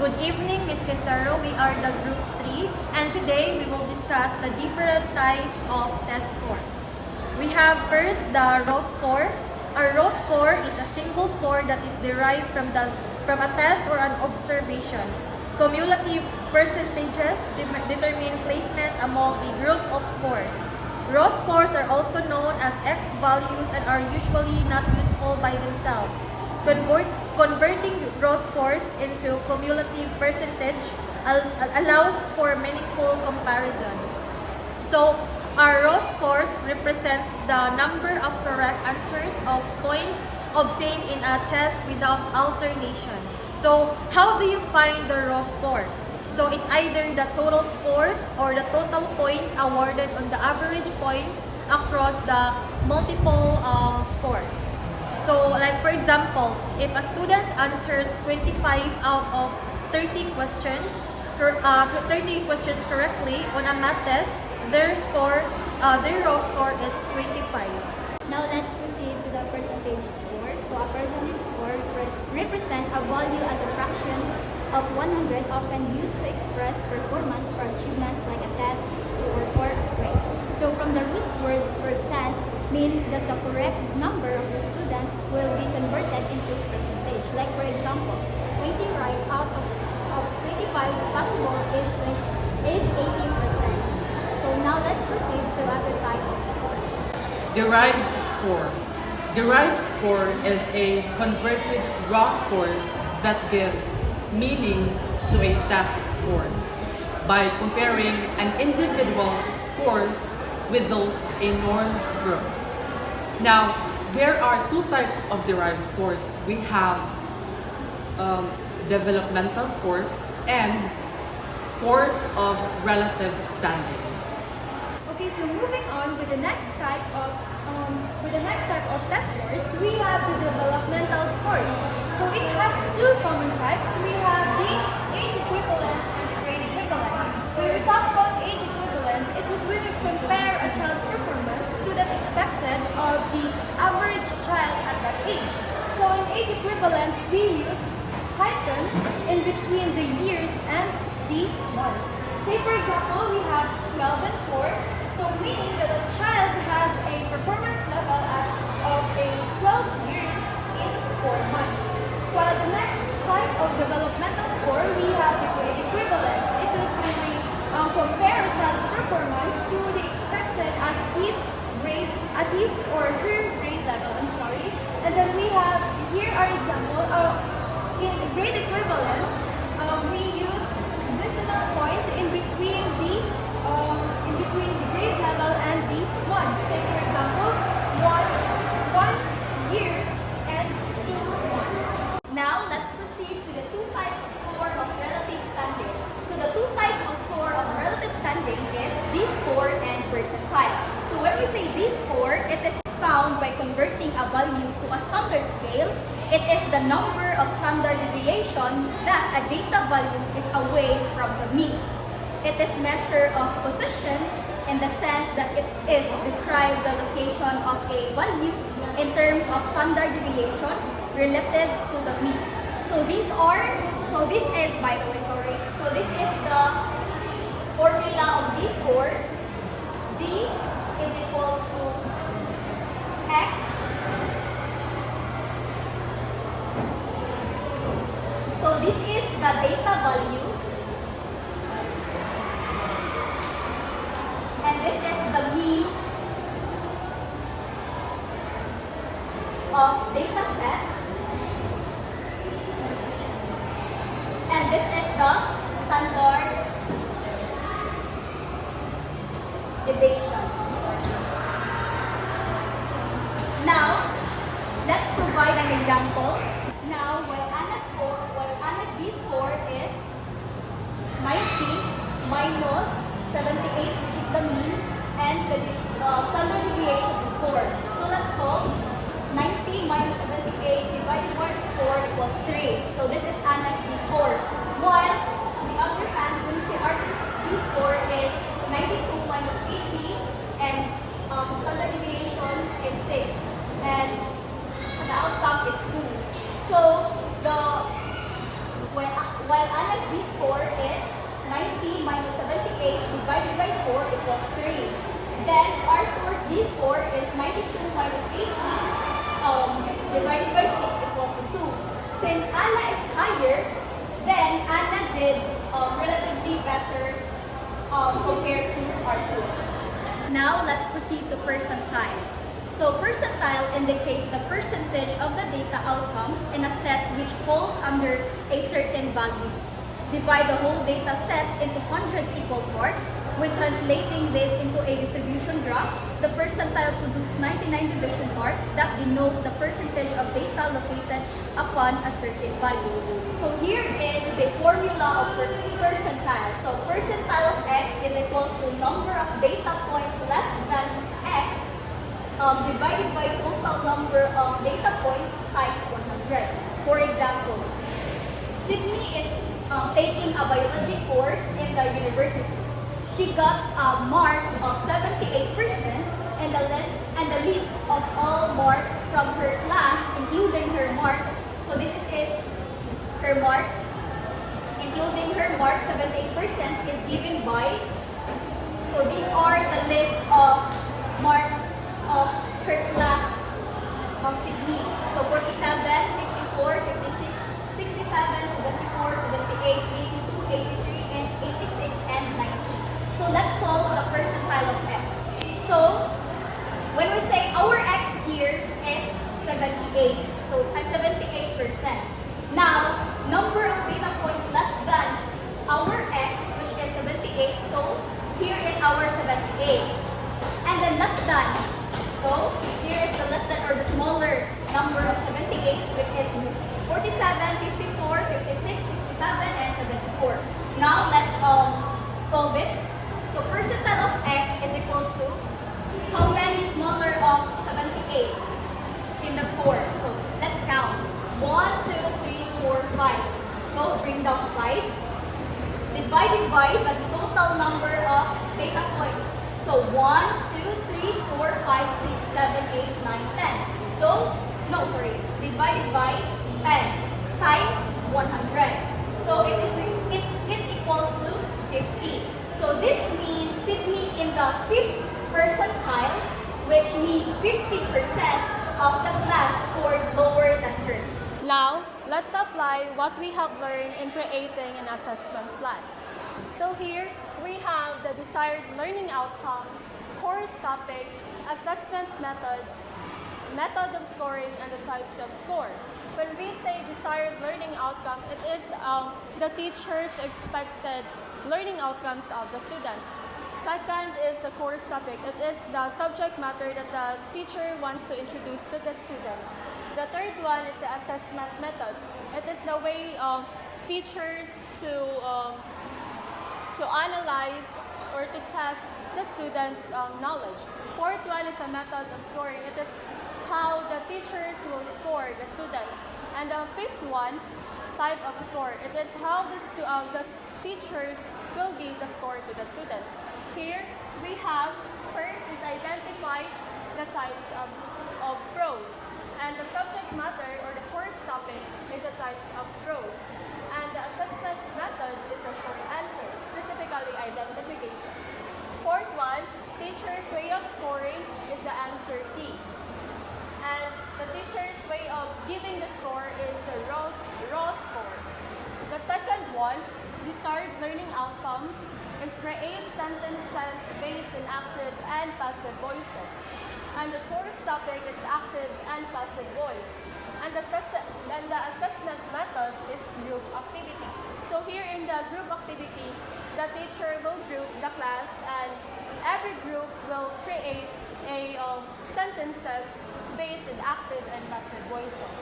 Good evening, Ms. Quintero. We are the Group 3, and today we will discuss the different types of test scores. We have first the raw score. A raw score is a single score that is derived from a test or an observation. Cumulative percentages determine placement among a group of scores. Raw scores are also known as X values and are usually not useful by themselves. Converting raw scores into cumulative percentage allows for meaningful comparisons. So, our raw scores represents the number of correct answers of points obtained in a test without alternation. So, how do you find the raw scores? So, it's either the total scores or the total points awarded on the average points across the multiple scores. So, like for example, if a student answers 25 out of 30 questions, 30 questions correctly on a math test, their raw score is 25. Now let's proceed to the percentage score. So a percentage score represents a value as a fraction of 100, often used to express performance or achievement like a test score or a grade. So from the root word percent means that the correct number of the student will be converted into percentage. Like for example, 20 right out of 25 possible is 80%. So now let's proceed to other type of score. Derived score. Derived score is a converted raw scores that gives meaning to a test scores by comparing an individual's scores with those in norm group. Now, there are two types of derived scores. We have developmental scores and scores of relative standing. Okay, so moving on with the next type of test scores, we have the developmental scores. So it has two common types. We have the age equivalence and the grade equivalence. When we talk about age equivalence, it was when we compare a child's performance to that expected of the average child at that age. So in age equivalent, we use hyphen in between the years and the months. Say for example, we have 12 and 4. So meaning that a child has a performance level of a 12 years in 4 months. While the next type of developmental score, we have the grade equivalence. It is when we compare a child's performance to the expected at his or her grade level. And then we have here our example. In grade equivalence, we use decimal point in between the grade level and the months. Say for example, one year and 2 months. Now let's proceed to the two types of score of relative standing. So the two types of score of relative standing is z-score and percentile. So when we say z-score, it is found by converting a value to a standard scale. It is the number of standard deviation that a data value is away from the mean. It is measure of position in the sense that it is describe the location of a value in terms of standard deviation relative to the mean. So this is by the way, so this is the formula of z-score. Z is equals to x So this is the data value, and this is the mean of data set, and this is the standard deviation. Now, let's provide an example. Now, while Anna's z-score is 90 minus 78, which is the mean, and the standard deviation is 4. So let's solve. 90 minus 78 divided by 4 equals 3. So this is Anna's z-score. While, on the other hand, when we say Arthur's z-score is 92 minus 80, and standard deviation is 6. And the outcome is 2. So, while Anna's by 4 equals 3. Then Arthur's Z-score is 92 minus 80 divided by 6 equals to 2. Since Anna is higher, then Anna did relatively better compared to Arthur. Now, let's proceed to percentile. So, percentile indicate the percentage of the data outcomes in a set which falls under a certain value. Divide the whole data set into hundreds equal parts. When translating this into a distribution graph, the percentile produces 99 division marks that denote the percentage of data located upon a certain value. So here is the formula of percentile. So percentile of x is equal to number of data points less than x divided by total number of data points times 100. For example, Sydney is taking a biology course in the university. She got a mark of 78% and the list of all marks from her class, including her mark. So this is her mark, including her mark 78% is given by. So these are the list of marks of her class of Sydney. So 47, 54, 56, 67, 74, 78, 82, 83, and 86, and 90. So let's solve the percentile of x. So when we say our x here is 78, so at 78%. Now, number of data points less than our x, which is 78, so here is our 78. And then less than, so here is the less than or the smaller number of 78, which is 47, 54, 56, 67, and 74. Now let's solve it. So percentile of x is equals to how many smaller of 78 in the score? So let's count. 1, 2, 3, 4, 5. So bring down 5. Divided by the total number of data points. So 1, 2, 3, 4, 5, 6, 7, 8, 9, 10. So, divided by 10 times 100. So it equals to 50. So this means Sydney in the 5th percentile, which means 50% of the class scored lower than her. Now, let's apply what we have learned in creating an assessment plan. So here, we have the desired learning outcomes, course topic, assessment method, method of scoring, and the types of score. When we say desired learning outcome, it is the teacher's expected learning outcomes of the students. Second is the course topic. It is the subject matter that the teacher wants to introduce to the students. The third one is the assessment method. It is the way of teachers to analyze or to test the students' knowledge. Fourth one is a method of scoring. It is how the teachers will score the students. And the fifth one, type of score. It is how the teachers will give the score to the students. Here we have first is identify the types of prose. And the subject matter or the course topic is the types of prose. And the assessment method is a short answer, specifically identification. Fourth one, teacher's way of scoring is the answer T. And the teacher's way of giving the score is the raw score. The second one, desired learning outcomes, is create sentences based in active and passive voices. And the course topic is active and passive voice. And the assessment method is group activity. So here in the group activity, the teacher will group the class and every group will create a sentences based in active and passive voices.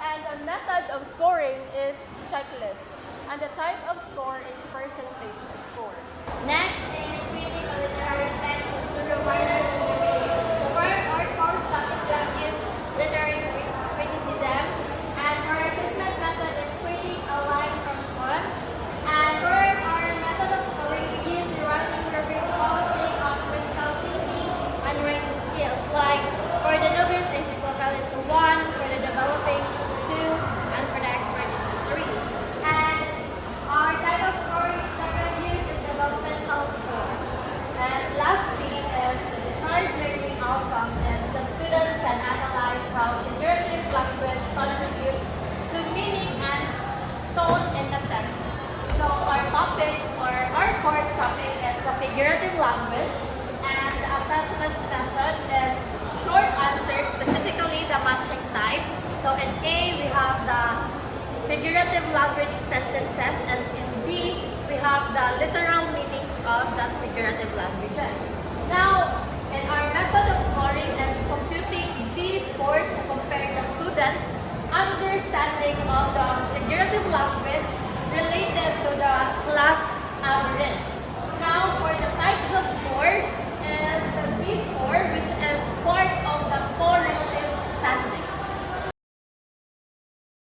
And the method of scoring is checklist. And the type of score is percentage score. Next is reading a literary text to reminders and repetition. So for our course topic that is literary criticism, and for our assessment method is creating a line from the poem. And for our method of scoring, we use the writing rubric focusing on critical thinking and writing skills. Like for the novice, is equivalent to 1, for the developing 2, and for the expert is 3. And figurative language sentences, and in B, we have the literal meanings of that figurative languages. Now, in our method of scoring is computing Z scores to compare the students' understanding of